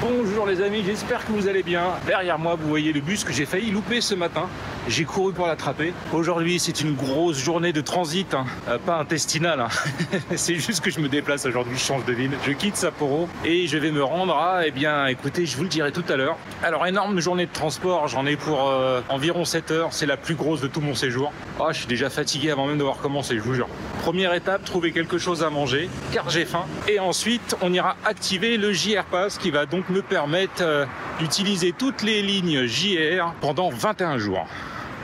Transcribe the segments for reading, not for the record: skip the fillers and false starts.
Bonjour les amis, j'espère que vous allez bien. Derrière moi, vous voyez le bus que j'ai failli louper ce matin. J'ai couru pour l'attraper. Aujourd'hui, c'est une grosse journée de transit, hein. Pas intestinale. Hein. C'est juste que je me déplace aujourd'hui, je change de ville. Je quitte Sapporo et je vais me rendre à, eh bien, écoutez, je vous le dirai tout à l'heure. Alors, énorme journée de transport, j'en ai pour environ 7 heures. C'est la plus grosse de tout mon séjour. Oh, je suis déjà fatigué avant même d'avoir commencé, je vous jure. Première étape, trouver quelque chose à manger, car j'ai faim. Et ensuite, on ira activer le JR Pass qui va donc me permettre d'utiliser toutes les lignes JR pendant 21 jours.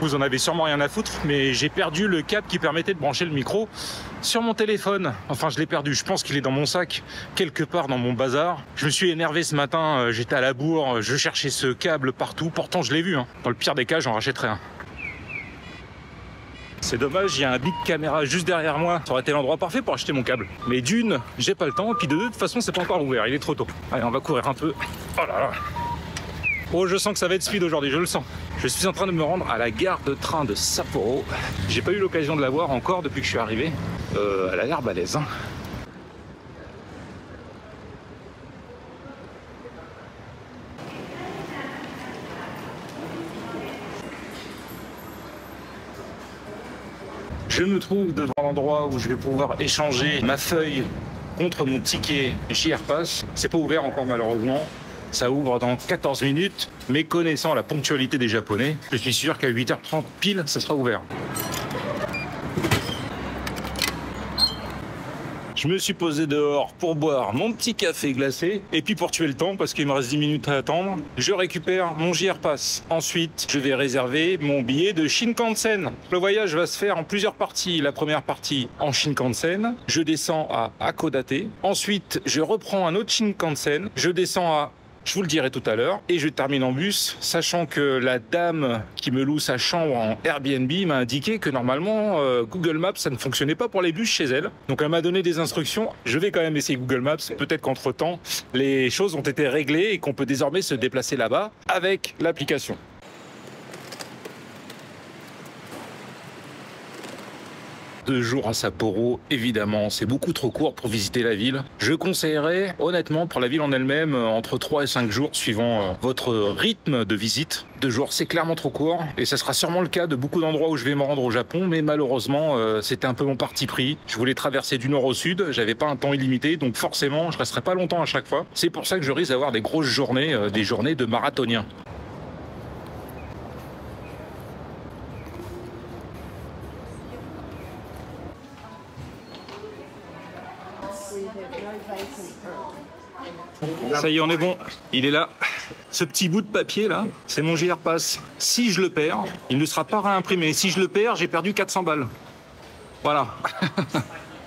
Vous en avez sûrement rien à foutre, mais j'ai perdu le câble qui permettait de brancher le micro sur mon téléphone. Enfin, je l'ai perdu, je pense qu'il est dans mon sac, quelque part dans mon bazar. Je me suis énervé ce matin, j'étais à la bourre, je cherchais ce câble partout, pourtant je l'ai vu. Hein. Dans le pire des cas, j'en rachèterai un. C'est dommage, il y a un big caméra juste derrière moi. Ça aurait été l'endroit parfait pour acheter mon câble. Mais d'une, j'ai pas le temps, et puis de deux, de toute façon, c'est pas encore ouvert, il est trop tôt. Allez, on va courir un peu. Oh là là. Oh, je sens que ça va être speed aujourd'hui, je le sens. Je suis en train de me rendre à la gare de train de Sapporo. J'ai pas eu l'occasion de la voir encore depuis que je suis arrivé. Elle a l'air balèze, hein. Je me trouve devant l'endroit où je vais pouvoir échanger ma feuille contre mon ticket JR Pass. C'est pas ouvert encore malheureusement. Ça ouvre dans 14 minutes. Mais connaissant la ponctualité des Japonais, je suis sûr qu'à 8h30 pile, ça sera ouvert. Je me suis posé dehors pour boire mon petit café glacé. Et puis pour tuer le temps, parce qu'il me reste 10 minutes à attendre, je récupère mon JR Pass. Ensuite, je vais réserver mon billet de Shinkansen. Le voyage va se faire en plusieurs parties. La première partie en Shinkansen. Je descends à Hakodate. Ensuite, je reprends un autre Shinkansen. Je descends à... Je vous le dirai tout à l'heure. Et je termine en bus, sachant que la dame qui me loue sa chambre en Airbnb m'a indiqué que normalement, Google Maps, ça ne fonctionnait pas pour les bus chez elle. Donc elle m'a donné des instructions. Je vais quand même essayer Google Maps. Peut-être qu'entre-temps, les choses ont été réglées et qu'on peut désormais se déplacer là-bas avec l'application. 2 jours à Sapporo, évidemment, c'est beaucoup trop court pour visiter la ville. Je conseillerais, honnêtement, pour la ville en elle-même, entre 3 et 5 jours, suivant votre rythme de visite. 2 jours, c'est clairement trop court, et ça sera sûrement le cas de beaucoup d'endroits où je vais me rendre au Japon, mais malheureusement, c'était un peu mon parti pris. Je voulais traverser du nord au sud, j'avais pas un temps illimité, donc forcément, je resterai pas longtemps à chaque fois. C'est pour ça que je risque d'avoir des grosses journées, des journées de marathonien. Ça y est, on est bon. Il est là. Ce petit bout de papier là, c'est mon JR Pass. Si je le perds, il ne sera pas réimprimé. Si je le perds, j'ai perdu 400 balles. Voilà.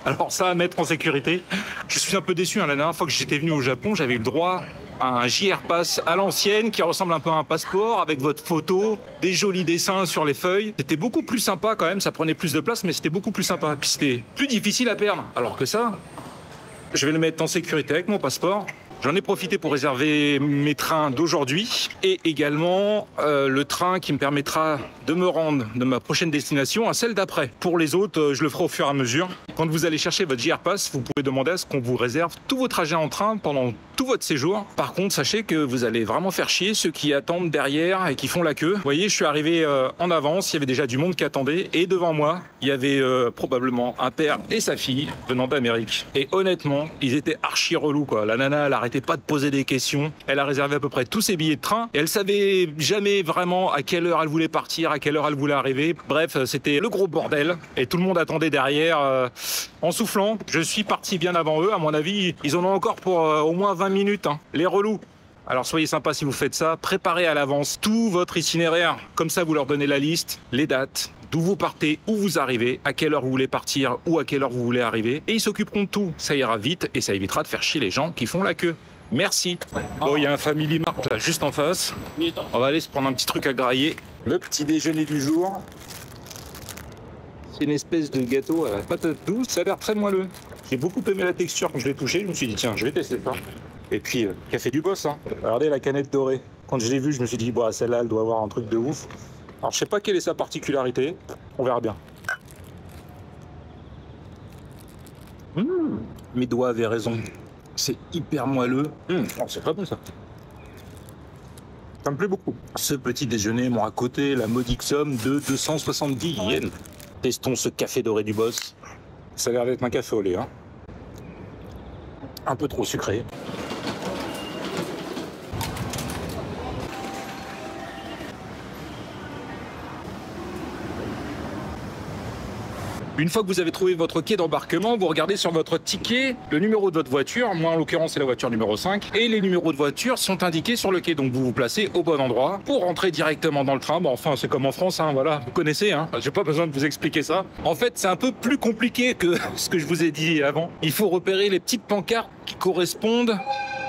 Alors ça, à mettre en sécurité. Je suis un peu déçu. Hein. La dernière fois que j'étais venu au Japon, j'avais eu le droit à un JR Pass à l'ancienne qui ressemble un peu à un passeport avec votre photo, des jolis dessins sur les feuilles. C'était beaucoup plus sympa quand même. Ça prenait plus de place, mais c'était beaucoup plus sympa. Puis c'était plus difficile à perdre. Alors que ça, je vais le mettre en sécurité avec mon passeport. J'en ai profité pour réserver mes trains d'aujourd'hui et également le train qui me permettra de me rendre de ma prochaine destination à celle d'après. Pour les autres, je le ferai au fur et à mesure. Quand vous allez chercher votre JR Pass, vous pouvez demander à ce qu'on vous réserve tous vos trajets en train pendant tout votre séjour. Par contre, sachez que vous allez vraiment faire chier ceux qui attendent derrière et qui font la queue. Vous voyez, je suis arrivé en avance, il y avait déjà du monde qui attendait et devant moi, il y avait probablement un père et sa fille venant d'Amérique. Et honnêtement, ils étaient archi relous quoi. La nana, elle arrêtait pas de poser des questions. Elle a réservé à peu près tous ses billets de train et elle savait jamais vraiment à quelle heure elle voulait partir, à quelle heure elle voulait arriver. Bref, c'était le gros bordel et tout le monde attendait derrière en soufflant. Je suis parti bien avant eux. À mon avis, ils en ont encore pour au moins 20 minutes. Hein. Les relous. Alors soyez sympas si vous faites ça. Préparez à l'avance tout votre itinéraire. Comme ça, vous leur donnez la liste, les dates, d'où vous partez, où vous arrivez, à quelle heure vous voulez partir ou à quelle heure vous voulez arriver. Et ils s'occuperont de tout. Ça ira vite et ça évitera de faire chier les gens qui font la queue. Merci. Bon, il y a un Family Mart là, juste en face. On va aller se prendre un petit truc à grailler. Le petit déjeuner du jour. C'est une espèce de gâteau à la patate douce. Ça a l'air très moelleux. J'ai beaucoup aimé la texture quand je l'ai touché. Je me suis dit, tiens, je vais tester ça. Et puis, café du boss. Hein. Regardez la canette dorée. Quand je l'ai vue, je me suis dit, bah, celle-là, elle doit avoir un truc de ouf. Alors, je sais pas quelle est sa particularité. On verra bien. Mes doigts avaient raison. C'est hyper moelleux. Oh, c'est très bon ça. Ça me plaît beaucoup. Ce petit déjeuner, moi à côté, la modique somme de 270 yens. Testons ce café doré du boss. Ça a l'air d'être un café au lait, hein. Un peu trop sucré. Une fois que vous avez trouvé votre quai d'embarquement, vous regardez sur votre ticket le numéro de votre voiture. Moi, en l'occurrence, c'est la voiture numéro 5. Et les numéros de voiture sont indiqués sur le quai. Donc, vous vous placez au bon endroit pour rentrer directement dans le train. Bon, enfin, c'est comme en France, hein, voilà. Vous connaissez, hein. J'ai pas besoin de vous expliquer ça. En fait, c'est un peu plus compliqué que ce que je vous ai dit avant. Il faut repérer les petites pancartes qui correspondent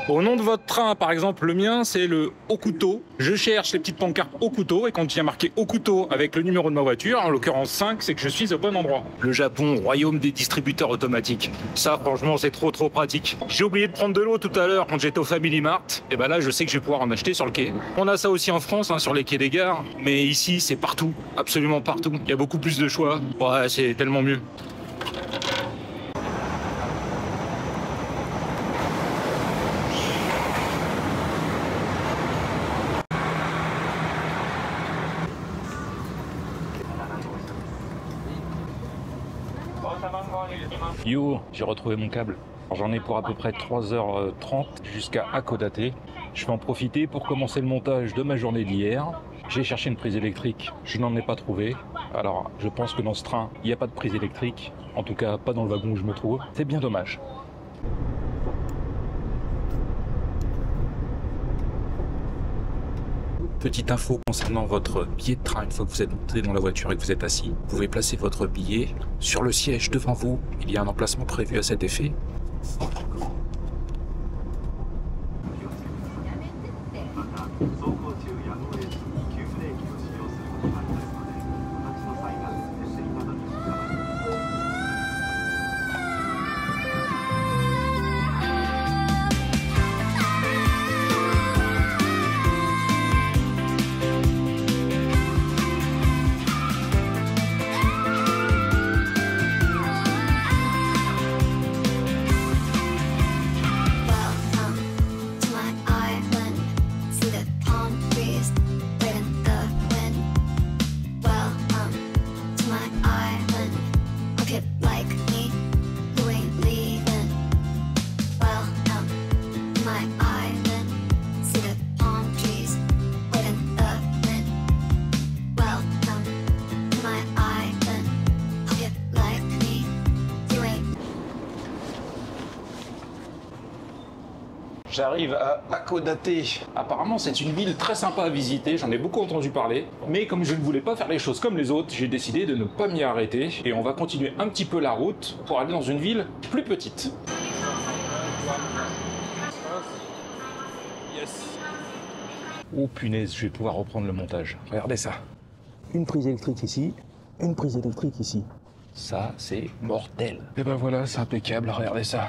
au nom de votre train. Par exemple, le mien, c'est le Hokuto. Je cherche les petites pancartes Hokuto, et quand il y a marqué Hokuto avec le numéro de ma voiture, en l'occurrence 5, c'est que je suis au bon endroit. Le Japon, royaume des distributeurs automatiques. Ça, franchement, c'est trop pratique. J'ai oublié de prendre de l'eau tout à l'heure quand j'étais au Family Mart. Et ben là, je sais que je vais pouvoir en acheter sur le quai. On a ça aussi en France, hein, sur les quais des gares. Mais ici, c'est partout. Absolument partout. Il y a beaucoup plus de choix. Ouais, c'est tellement mieux. Yo, j'ai retrouvé mon câble. J'en ai pour à peu près 3h30 jusqu'à Hakodate. Je vais en profiter pour commencer le montage de ma journée d'hier. J'ai cherché une prise électrique, je n'en ai pas trouvé. Alors, je pense que dans ce train, il n'y a pas de prise électrique. En tout cas, pas dans le wagon où je me trouve. C'est bien dommage. Petite info concernant votre billet de train. Une fois que vous êtes monté dans la voiture et que vous êtes assis, vous pouvez placer votre billet sur le siège devant vous. Il y a un emplacement prévu à cet effet. J'arrive à Hakodate. Apparemment, c'est une ville très sympa à visiter, j'en ai beaucoup entendu parler. Mais comme je ne voulais pas faire les choses comme les autres, j'ai décidé de ne pas m'y arrêter. Et on va continuer un petit peu la route pour aller dans une ville plus petite. Oh punaise, je vais pouvoir reprendre le montage. Regardez ça. Une prise électrique ici, une prise électrique ici. Ça, c'est mortel. Et ben voilà, c'est impeccable, regardez ça.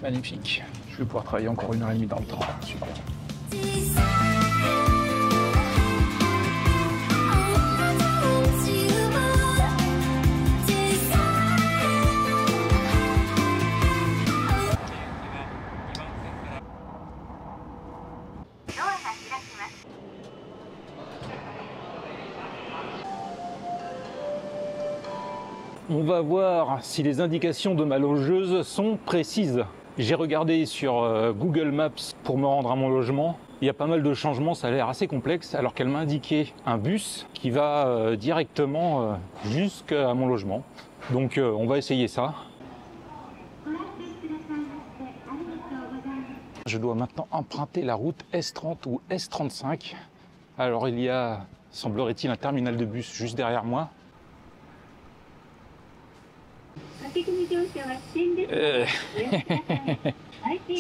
Magnifique. Je vais pouvoir travailler encore 1h30 dans le train. Super. On va voir si les indications de ma logeuse sont précises. J'ai regardé sur Google Maps pour me rendre à mon logement. Il y a pas mal de changements, ça a l'air assez complexe, alors qu'elle m'a indiqué un bus qui va directement jusqu'à mon logement. Donc on va essayer ça. Je dois maintenant emprunter la route S30 ou S35. Alors il y a, semblerait-il, un terminal de bus juste derrière moi.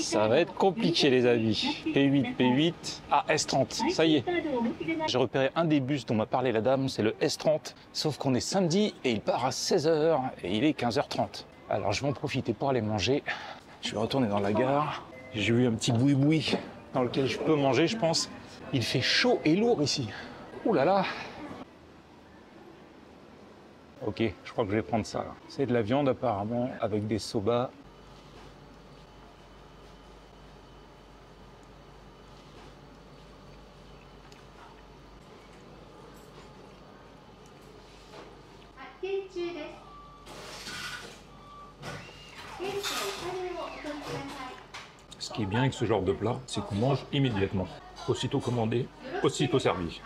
Ça va être compliqué les amis. P8, P8, ah S30, ça y est. J'ai repéré un des bus dont m'a parlé la dame, c'est le S30. Sauf qu'on est samedi et il part à 16h et il est 15h30. Alors je vais en profiter pour aller manger. Je vais retourner dans la gare. J'ai vu un petit boui-boui dans lequel je peux manger, je pense. Il fait chaud et lourd ici. Ouh là là. Ok, je crois que je vais prendre ça. C'est de la viande apparemment avec des soba. Ce qui est bien avec ce genre de plat, c'est qu'on mange immédiatement. Aussitôt commandé, aussitôt servi.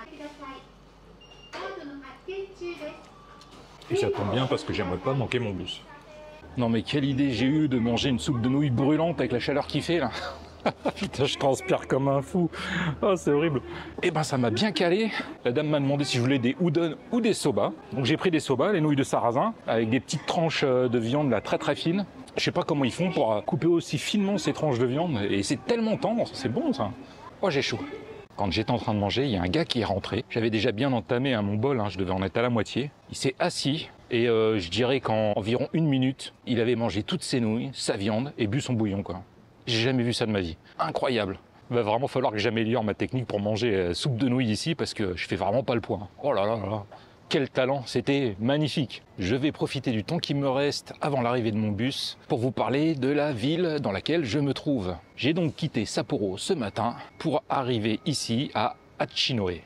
Et ça tombe bien parce que j'aimerais pas manquer mon bus. Non mais quelle idée j'ai eue de manger une soupe de nouilles brûlante avec la chaleur qui fait là. Putain, je transpire comme un fou. Oh, c'est horrible. Et ben ça m'a bien calé. La dame m'a demandé si je voulais des udon ou des soba. Donc j'ai pris des soba, les nouilles de sarrasin, avec des petites tranches de viande là très très fines. Je sais pas comment ils font pour couper aussi finement ces tranches de viande. Et c'est tellement tendre, c'est bon ça. Oh, j'ai chaud. Quand j'étais en train de manger, il y a un gars qui est rentré. J'avais déjà bien entamé mon bol, je devais en être à la moitié. Il s'est assis et je dirais qu'en environ 1 minute, il avait mangé toutes ses nouilles, sa viande et bu son bouillon quoi. J'ai jamais vu ça de ma vie. Incroyable. Il va vraiment falloir que j'améliore ma technique pour manger soupe de nouilles ici parce que je fais vraiment pas le poids. Oh là là là. Quel talent, c'était magnifique. Je vais profiter du temps qui me reste avant l'arrivée de mon bus pour vous parler de la ville dans laquelle je me trouve. J'ai donc quitté Sapporo ce matin pour arriver ici à Hachinohe.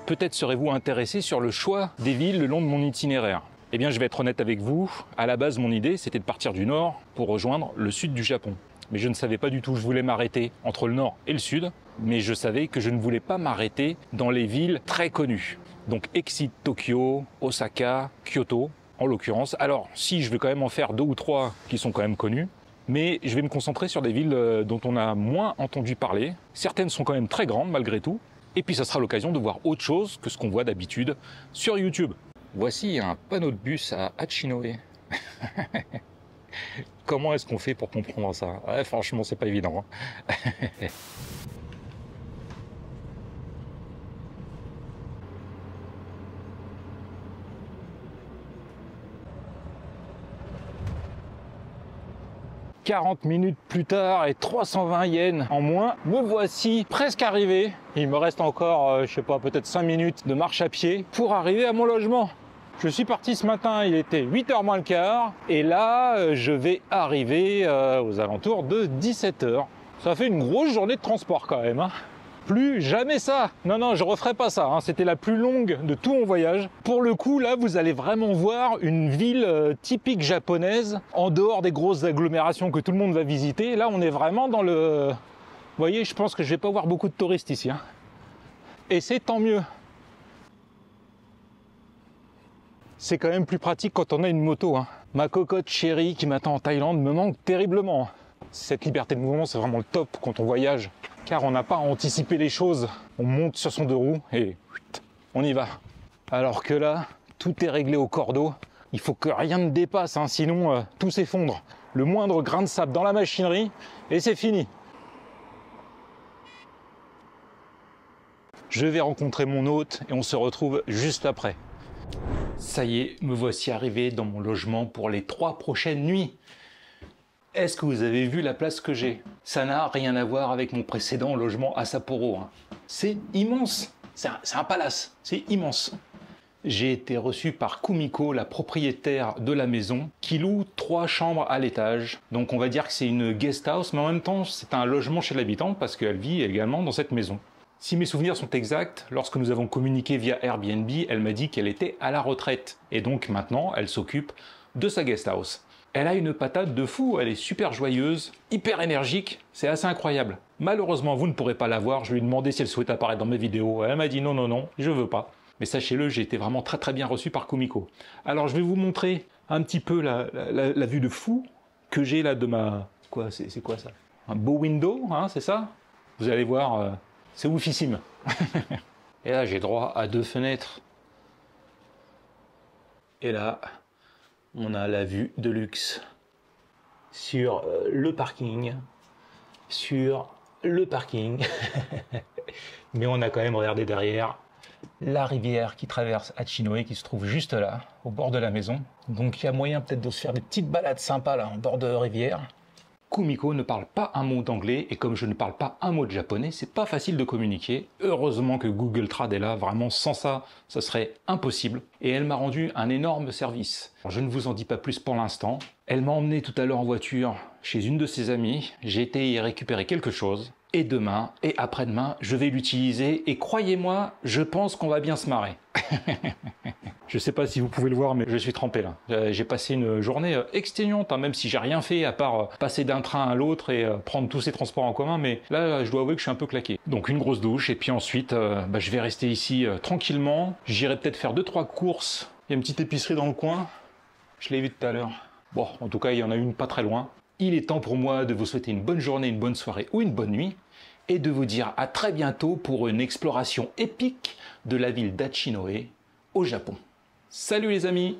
Peut-être serez-vous intéressé sur le choix des villes le long de mon itinéraire. Eh bien, je vais être honnête avec vous, à la base, mon idée, c'était de partir du nord pour rejoindre le sud du Japon. Mais je ne savais pas du tout, je voulais m'arrêter entre le nord et le sud, mais je savais que je ne voulais pas m'arrêter dans les villes très connues. Donc, exit Tokyo, Osaka, Kyoto, en l'occurrence. Alors, si je vais quand même en faire 2 ou 3 qui sont quand même connues, mais je vais me concentrer sur des villes dont on a moins entendu parler. Certaines sont quand même très grandes, malgré tout. Et puis, ça sera l'occasion de voir autre chose que ce qu'on voit d'habitude sur YouTube. Voici un panneau de bus à Hachinohe. Comment est-ce qu'on fait pour comprendre ça? Ouais, franchement, c'est pas évident. 40 minutes plus tard et 320 yens en moins, me voici presque arrivé. Il me reste encore, je sais pas, peut-être 5 minutes de marche à pied pour arriver à mon logement. Je suis parti ce matin, il était 8h moins le quart, et là, je vais arriver aux alentours de 17h. Ça fait une grosse journée de transport quand même. Plus jamais ça. Non, je referai pas ça. C'était la plus longue de tout mon voyage. Pour le coup, là, vous allez vraiment voir une ville typique japonaise, en dehors des grosses agglomérations que tout le monde va visiter. Là, on est vraiment dans le... Vous voyez, je pense que je vais pas voir beaucoup de touristes ici. Et c'est tant mieux. C'est quand même plus pratique quand on a une moto. Ma cocotte chérie qui m'attend en Thaïlande me manque terriblement. Cette liberté de mouvement, c'est vraiment le top quand on voyage. Car on n'a pas à anticiper les choses. On monte sur son 2 roues et on y va. Alors que là, tout est réglé au cordeau. Il faut que rien ne dépasse, sinon tout s'effondre. Le moindre grain de sable dans la machinerie et c'est fini. Je vais rencontrer mon hôte et on se retrouve juste après. Ça y est, me voici arrivé dans mon logement pour les 3 prochaines nuits. Est-ce que vous avez vu la place que j'ai? Ça n'a rien à voir avec mon précédent logement à Sapporo. C'est immense. C'est un palace. C'est immense. J'ai été reçu par Kumiko, la propriétaire de la maison, qui loue 3 chambres à l'étage. Donc on va dire que c'est une guest house, mais en même temps c'est un logement chez l'habitant parce qu'elle vit également dans cette maison. Si mes souvenirs sont exacts, lorsque nous avons communiqué via Airbnb, elle m'a dit qu'elle était à la retraite. Et donc maintenant, elle s'occupe de sa guest house. Elle a une patate de fou, elle est super joyeuse, hyper énergique, c'est assez incroyable. Malheureusement, vous ne pourrez pas la voir, je lui ai demandé si elle souhaitait apparaître dans mes vidéos, elle m'a dit non, je veux pas. Mais sachez-le, j'ai été vraiment très bien reçu par Kumiko. Alors je vais vous montrer un petit peu la vue de fou que j'ai là de ma... C'est quoi ça? Un beau window, c'est ça? Vous allez voir, c'est oufissime. Et là, j'ai droit à 2 fenêtres. Et là... on a la vue de luxe sur le parking, mais on a quand même regardé derrière la rivière qui traverse Hachinohe qui se trouve juste là, au bord de la maison. Donc il y a moyen peut-être de se faire des petites balades sympas là, en bord de rivière. Kumiko ne parle pas un mot d'anglais et comme je ne parle pas un mot de japonais, c'est pas facile de communiquer. Heureusement que Google Trad est là, vraiment sans ça, ça serait impossible. Et elle m'a rendu un énorme service. Alors, je ne vous en dis pas plus pour l'instant. Elle m'a emmené tout à l'heure en voiture chez une de ses amies. J'ai été y récupérer quelque chose. Et demain et après-demain, je vais l'utiliser et croyez-moi, je pense qu'on va bien se marrer. Je sais pas si vous pouvez le voir, mais je suis trempé là. J'ai passé une journée exténuante, hein, même si j'ai rien fait à part passer d'un train à l'autre et prendre tous ces transports en commun, mais là, je dois avouer que je suis un peu claqué. Donc une grosse douche et puis ensuite, je vais rester ici tranquillement. J'irai peut-être faire 2-3 courses. Il y a une petite épicerie dans le coin. Je l'ai vu tout à l'heure. Bon, en tout cas, il y en a une pas très loin. Il est temps pour moi de vous souhaiter une bonne journée, une bonne soirée ou une bonne nuit et de vous dire à très bientôt pour une exploration épique de la ville d'Hachinohe au Japon. Salut les amis!